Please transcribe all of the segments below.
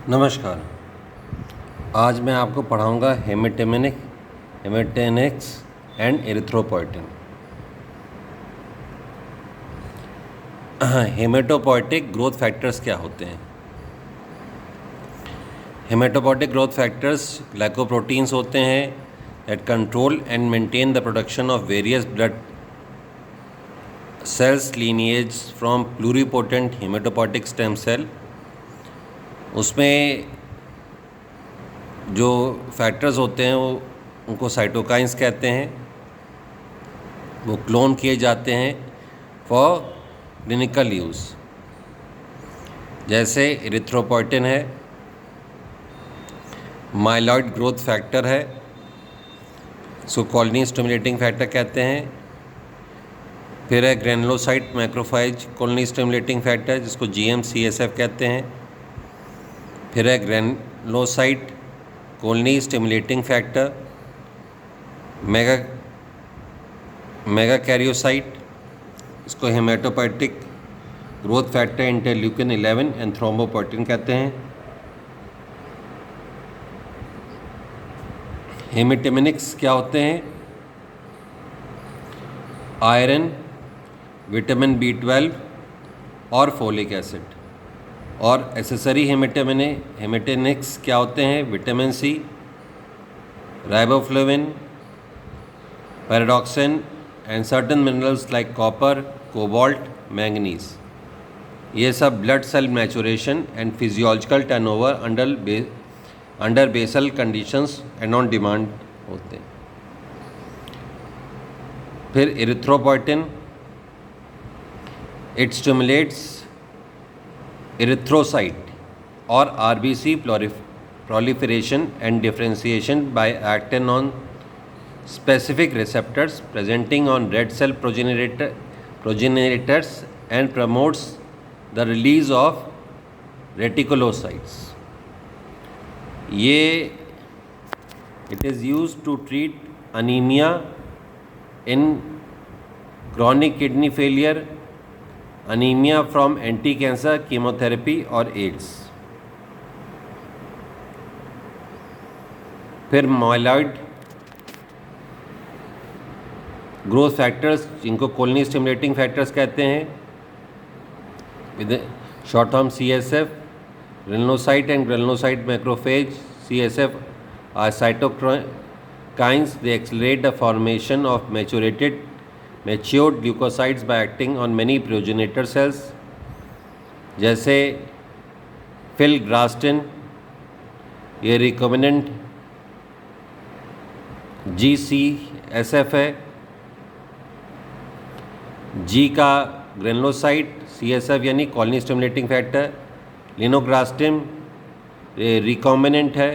नमस्कार। आज मैं आपको पढ़ाऊंगा haematinics and erythropoietin. Haematopoietic growth factors क्या होते हैं? हेमेटोपोइटिक ग्रोथ फैक्टर्स ग्लाइकोप्रोटीन्स होते हैं that control and maintain the production of various blood cells lineage from pluripotent haematopoietic stem cell. उसमें जो फैक्टर्स होते हैं उनको साइटोकाइंस कहते हैं। वो क्लोन किए जाते हैं फॉर क्लिनिकल यूज़। जैसे एरिथ्रोपोइटिन है, माइलॉइड ग्रोथ फैक्टर है, इसको कॉलोनी स्टिमुलेटिंग फैक्टर कहते हैं। फिर है granulocyte macrophage colony stimulating factor, जिसको GM-CSF कहते हैं। फिर है granulocyte colony stimulating factor, megakaryocyte, इसको hematopoietic growth factor interleukin 11 and thrombopoietin कहते हैं। हेमेटेमिनिक्स क्या होते हैं? आयरन, विटामिन B12 और फोलिक एसिड। और एसेसरी हेमेटेनिक्स क्या होते हैं? Vitamin C, riboflavin, pyridoxine and certain minerals like copper, cobalt, manganese. ये सब blood cell maturation and physiological turnover under basal conditions and on demand होते हैं। फिर erythropoietin, it stimulates erythrocyte or RBC proliferation and differentiation by acting on specific receptors presenting on red cell progenitors and promotes the release of reticulocytes. It is used to treat anemia in chronic kidney failure, anemia from anti-cancer chemotherapy और AIDS. फिर myeloid growth factors, जिनको colony stimulating factors कहते हैं, with short term CSF, granulocyte and granulocyte macrophage. CSF are cytokines, they accelerate the formation of matured leukocytes by acting on many progenitor cells, जैसे filgrastim, ये recombinant GCSF है। G का granulocyte, CSF यानी colony stimulating factor. Lenograstim recombinant है,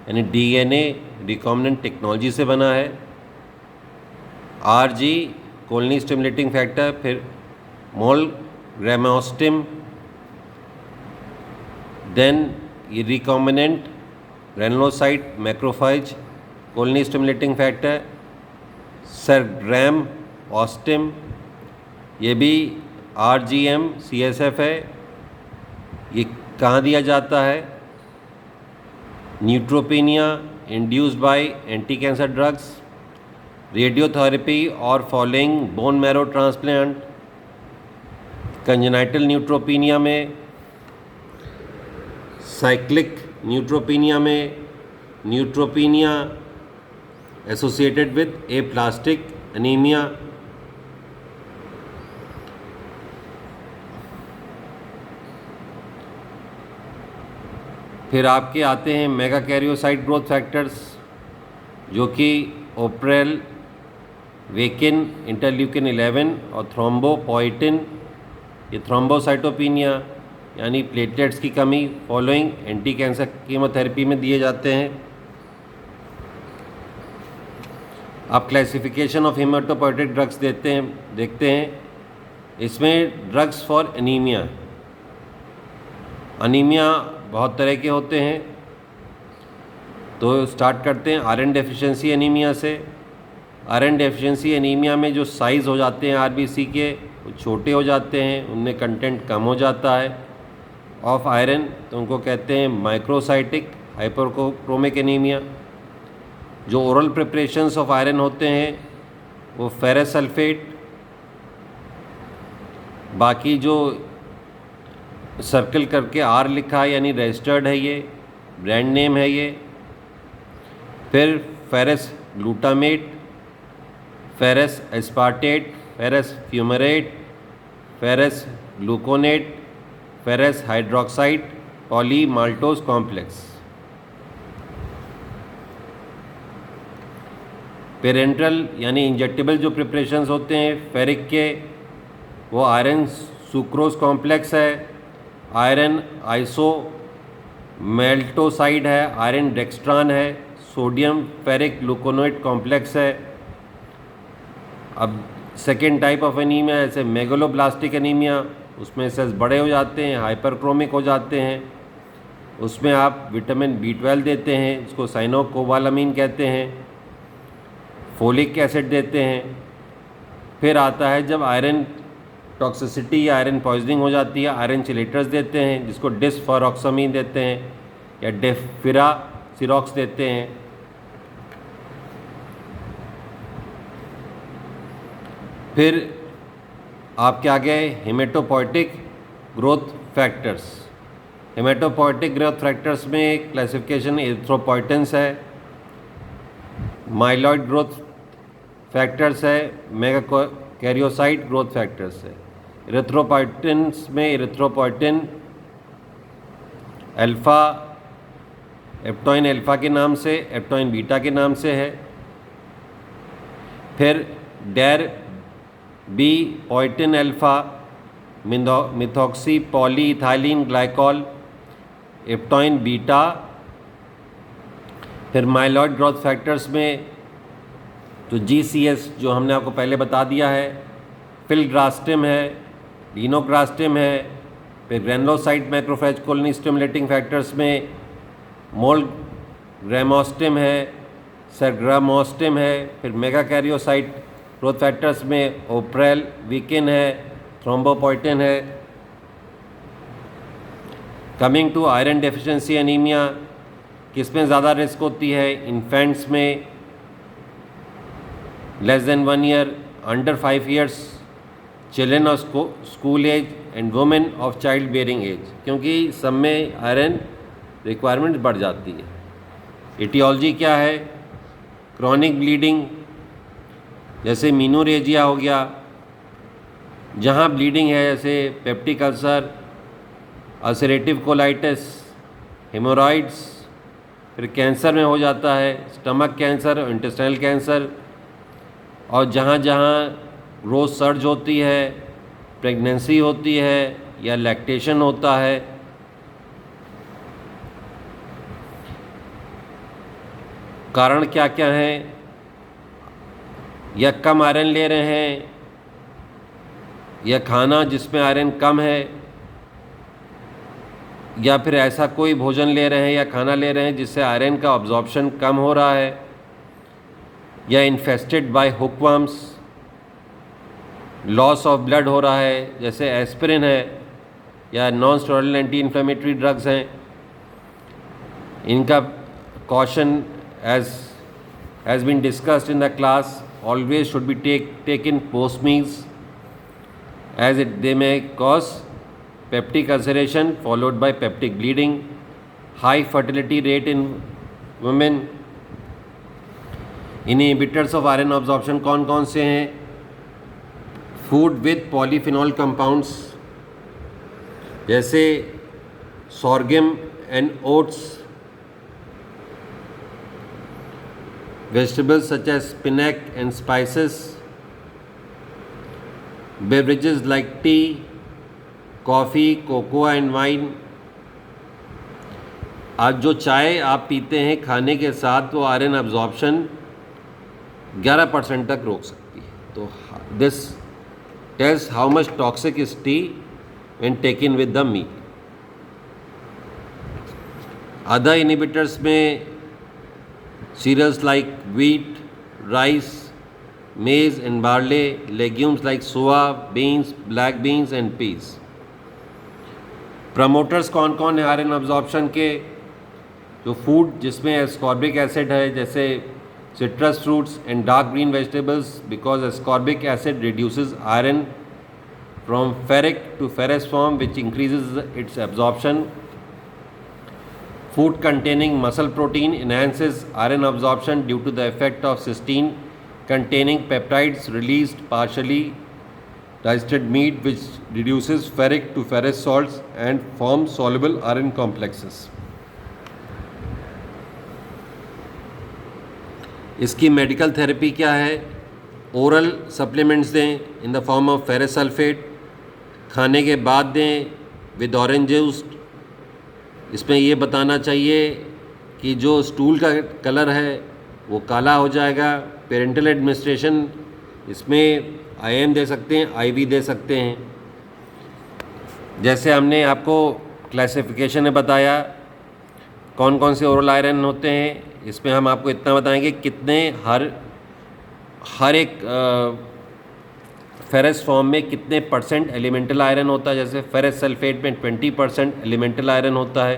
यानी DNA recombinant technology से बना है। RG colony stimulating factor. फिर मोलग्रेमोस्टिम, देन ये recombinant granulocyte macrophage colony stimulating factor. Sargramostim, ये भी RGM-CSF है। ये कहाँ दिया जाता है? Neutropenia induced by anti cancer drugs, radiotherapy और following bone marrow transplant. Congenital neutropenia में, साइक्लिक न्यूट्रोपीनिया में, neutropenia associated with aplastic anaemia. फिर आपके आते हैं मेगा कैरियोसाइट ग्रोथ फैक्टर्स, जो कि ओप्रेल, वेकिन, इंटरल्यूकिन 11 और थ्रोम्बोपोइटिन। ये थ्रोम्बोसाइटोपिनिया यानी प्लेटलेट्स की कमी फॉलोइंग एंटी कैंसर कीमोथेरेपी में दिए जाते हैं। अब क्लासिफिकेशन ऑफ हेमेटोपोइटिक ड्रग्स देखते हैं। इसमें ड्रग्स फॉर एनीमिया बहुत तरह के होते हैं। तो स्टार्ट करते हैं आयरन डेफिशिएंसी एनीमिया से। आयरन डेफिशिएंसी एनीमिया में जो साइज़ हो जाते हैं RBC के, वो छोटे हो जाते हैं, उनमें कंटेंट कम हो जाता है ऑफ आयरन, तो उनको कहते हैं माइक्रोसाइटिक हाइपरक्रोमिक एनीमिया। जो ओरल प्रिपरेशंस ऑफ आयरन होते हैं वो फेरस सल्फेट, बाकी जो सर्कल करके आर लिखा है यानी रजिस्टर्ड है, ये ब्रांड नेम है ये। फिर ferrous glutamate, ferrous aspartate, ferrous fumarate, ferrous gluconate, ferrous hydroxide poly maltose complex. Parenteral यानी इंजेक्टेबल जो प्रिपरेशंस होते हैं फेरिक के, वो आयरन सुक्रोज कॉम्प्लेक्स है, आयरन आइसो मेल्टोसाइड है, आयरन डेक्स्ट्रान है, सोडियम फेरिक ग्लूकोनेट कॉम्प्लेक्स है। अब सेकेंड टाइप ऑफ एनीमिया जैसे मेगलोब्लास्टिक एनीमिया, उसमें सेल्स बड़े हो जाते हैं, हाइपरक्रोमिक हो जाते हैं, उसमें आप विटामिन B12 देते हैं, इसको साइनोकोबालामीन कहते हैं, फोलिक एसिड देते हैं। फिर आता है जब आयरन टॉक्सिसिटी या आयरन पॉइजनिंग हो जाती है, आयरन चिलेटर्स देते हैं, जिसको डिसफॉरोक्सामीन देते हैं या डेफिरा सिरोक्स देते हैं। फिर आपके आगे haematopoietic growth factors. Haematopoietic growth factors में क्लासिफिकेशन एरिथ्रोपोइटेंस है, माइलॉइड ग्रोथ फैक्टर्स है, मेगाकैरियोसाइट ग्रोथ फैक्टर्स है। एरिथ्रोपोइटेंस में एरिथ्रोपोइटिन अल्फ़ा एप्टोइन अल्फ़ा के नाम से, एप्टोइन बीटा के नाम से है। फिर darbepoetin alfa, methoxy polyethylene glycol, epoetin beta. फिर माइलॉइड ग्रोथ फैक्टर्स में जो GCS जो हमने आपको पहले बता दिया है, फिलग्रास्टिम है, लिनोग्रास्टिम है। फिर granulocyte macrophage colony stimulating factors में मोलग्रामोस्टिम है, सरग्रामोस्टिम है। फिर मेगाकैरियोसाइट ग्रोथ फैक्टर्स में ओप्रेल वीकिन है, थ्रोम्बोपोइटिन है। Coming to iron deficiency anaemia, किस में ज़्यादा रिस्क होती है? इन्फेंट्स में, less than 1 year, under 5 years, children of school age and women of child bearing age, क्योंकि सब में आयरन रिक्वायरमेंट बढ़ जाती है। एटियोलॉजी क्या है? क्रॉनिक ब्लीडिंग, जैसे मीनोरेजिया हो गया, जहाँ ब्लीडिंग है, जैसे peptic ulcer, ulcerative colitis, hemorrhoids. फिर कैंसर में हो जाता है, स्टमक कैंसर, इंटेस्टाइनल कैंसर। और जहाँ जहाँ ग्रोथ सर्ज होती है, प्रेगनेंसी होती है या लैक्टेशन होता है। कारण क्या क्या हैं? या कम आयरन ले रहे हैं, या खाना जिसमें आयरन कम है, या फिर ऐसा कोई भोजन ले रहे हैं या खाना ले रहे हैं जिससे आयरन का अब्जॉर्प्शन कम हो रहा है, या infested by hookworms, loss of blood हो रहा है, जैसे एस्पिरिन है या non steroidal anti inflammatory drugs हैं। इनका caution has been discussed in the class, always should be taken post meals, as they may cause peptic ulceration followed by peptic bleeding, high fertility rate in women। Inhibitors of iron absorption कौन कौन से हैं? Food with polyphenol compounds, जैसे sorghum and oats, vegetables such as spinach and spices, beverages like tea, coffee, cocoa and wine। आज जो चाय आप पीते हैं खाने के साथ, वो आयरन अब्जॉर्प्शन 11% तक रोक सकती है। तो this tells how much toxic is tea when taken with the meat. Other inhibitors में cereals like wheat, rice, maize and barley, legumes like soya, beans, black beans and peas। Promoters कौन कौन है iron absorption के? जो food जिसमें ascorbic acid है, जैसे citrus fruits and dark green vegetables, because ascorbic acid reduces iron from ferric to ferrous form which increases its absorption. Food containing muscle protein enhances iron absorption due to the effect of cysteine containing peptides released partially digested meat, which reduces ferric to ferrous salts and forms soluble iron complexes. इसकी medical therapy क्या है? Oral supplements दें in the form of ferrous sulphate, खाने के बाद दें with orange juice. इसमें ये बताना चाहिए कि जो स्टूल का कलर है वो काला हो जाएगा. पेरेंटल एडमिनिस्ट्रेशन इसमें IM दे सकते हैं, IV दे सकते हैं. जैसे हमने आपको क्लासिफिकेशन में बताया कौन कौन से ओरल आयरन होते हैं, इसमें हम आपको इतना बताएंगे कितने हर एक फेरस फॉर्म में कितने परसेंट एलिमेंटल आयरन होता है. जैसे फेरस सल्फेट में 20% एलिमेंटल आयरन होता है,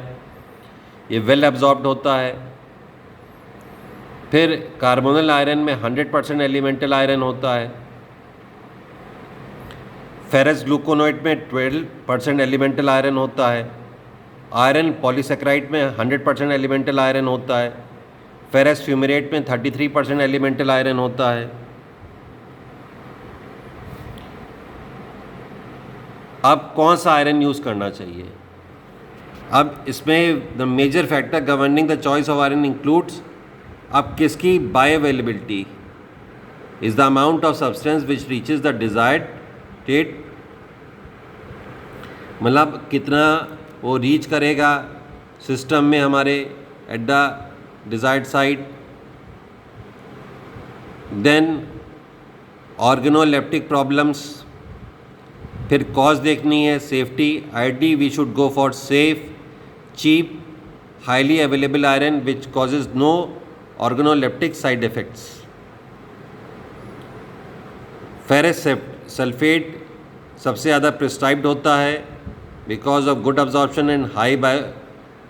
ये वेल एब्जॉर्ब्ड होता है. फिर कार्बोनल आयरन में 100% एलिमेंटल आयरन होता है. फेरस ग्लूकोनाइट में 12% एलिमेंटल आयरन होता है. आयरन पॉलीसेक्राइड में 100% एलिमेंटल आयरन होता है. फेरस फ्यूमेरेट में 33% एलिमेंटल आयरन होता है. अब कौन सा आयरन यूज़ करना चाहिए? अब इसमें the major factor governing the choice of iron includes, अब किसकी bioavailability is the amount of substance which reaches the desired state, मतलब कितना वो रीच करेगा सिस्टम में हमारे at the desired site. Then organoleptic problems, फिर कॉज देखनी है, safety. Ideally we should go for safe, cheap, highly available iron which causes no organoleptic side effects. Ferrous sulphate सबसे ज़्यादा प्रिस्क्राइब्ड होता है because of good absorption and high bio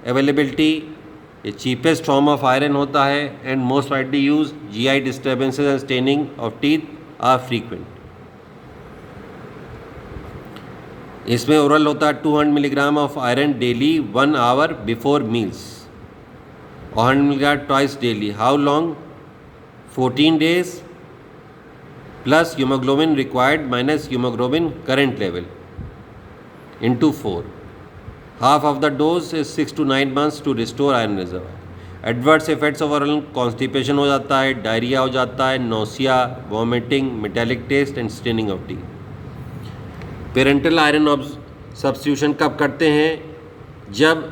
availability. ये cheapest form of iron होता है and most widely use. GI disturbances and staining of teeth are frequent. इसमें oral होता है 200 milligram of iron daily 1 hour before meals, 100 milligram twice daily. How long? 14 days plus haemoglobin required minus haemoglobin current level into 4. Half of the dose is 6 to 9 months to restore iron reserve. Adverse effects of oral constipation हो जाता है, diarrhoea हो जाता है, nausea, vomiting, metallic taste and staining of teeth. Parental iron substitution कब करते हैं? जब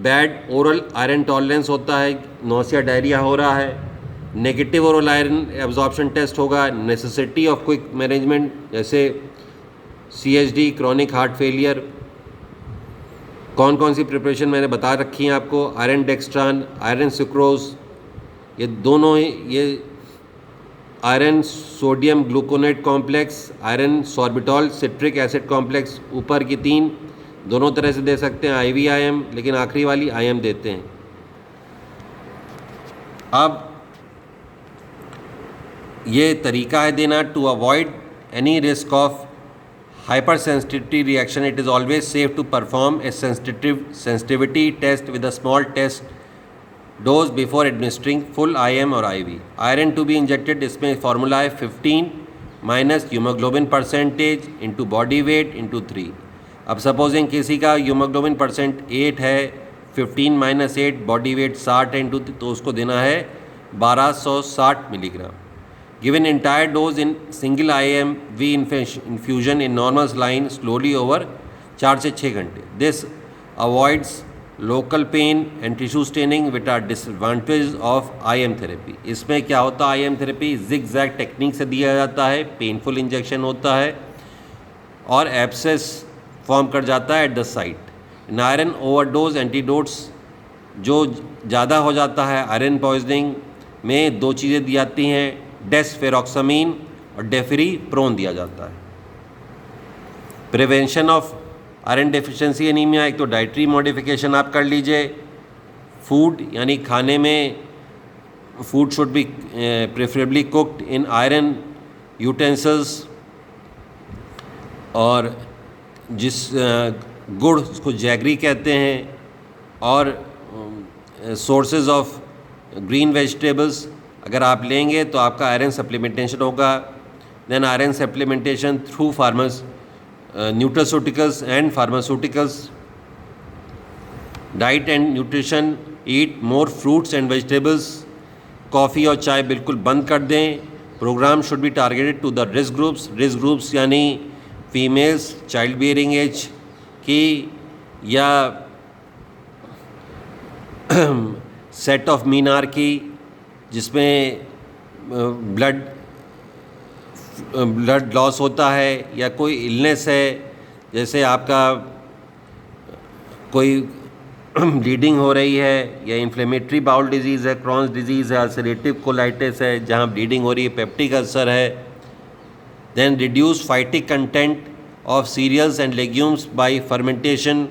बैड ओरल आयरन टॉलरेंस होता है, नोसिया डायरिया हो रहा है. Negative oral iron absorption test होगा. नेसेसिटी ऑफ क्विक मैनेजमेंट जैसे CHD, क्रॉनिक हार्ट फेलियर. कौन कौन सी प्रिपरेशन मैंने बता रखी हैं आपको? आयरन डेक्स्ट्रान, आयरन सुक्रोज, ये दोनों ही, ये iron sodium gluconate complex, iron sorbitol citric acid complex, ऊपर की 3 दोनों तरह से दे सकते हैं, IV IM, लेकिन आखिरी वाली IM देते हैं. अब ये तरीका है देना to avoid any risk of hypersensitivity reaction. It is always safe to perform a sensitivity test with a small test dose before administering full IM और IV. Iron to be injected, इसमें formula है 15 minus haemoglobin percentage into body weight into 3. अब supposing किसी का haemoglobin percent 8 है, 15 minus 8 body weight 60 into, तो उसको देना है 1260 milligram. Given entire dose in single IM V infusion in normal line slowly over 4 से 6 घंटे. This avoids local pain and tissue staining which are disadvantage of IM therapy. इसमें क्या होता है? IM therapy zig zag technique से दिया जाता है, पेनफुल इंजेक्शन होता है और एब्सेस फॉर्म कर जाता है at the site. In iron overdose antidotes जो ज़्यादा हो जाता है आयरन पॉइजनिंग में, 2 चीज़ें दी जाती हैं, डेस्फेरोक्सामीन और डेफिरी प्रोन दिया जाता है. Prevention of iron deficiency anaemia, एक तो डाइटरी मॉडिफिकेशन आप कर लीजिए, फूड यानी खाने में food should be preferably cooked in iron utensils, और जिस गुड़ उसको जैगरी कहते हैं, और सोर्सेज ऑफ ग्रीन वेजिटेबल्स अगर आप लेंगे तो आपका आयरन सप्लीमेंटेशन होगा। Then iron supplementation through farmers nutraceuticals and pharmaceuticals. Diet and nutrition, eat more fruits and vegetables. Coffee और चाय बिल्कुल बंद कर दें। Programme should be targeted to the risk groups. Risk groups यानी फीमेल्स, चाइल्ड बियरिंग एज की, या set of मीनार की जिसमें ब्लड लॉस होता है, या कोई इलनेस है, जैसे आपका कोई ब्लीडिंग हो रही है, या इन्फ्लेमेटरी बाउल डिजीज़ है, क्रॉन्स डिजीज़ है, अल्सरेटिव कोलाइटिस है जहाँ ब्लीडिंग हो रही है, पेप्टिक अल्सर है। Then reduce phytic content of cereals and legumes by fermentation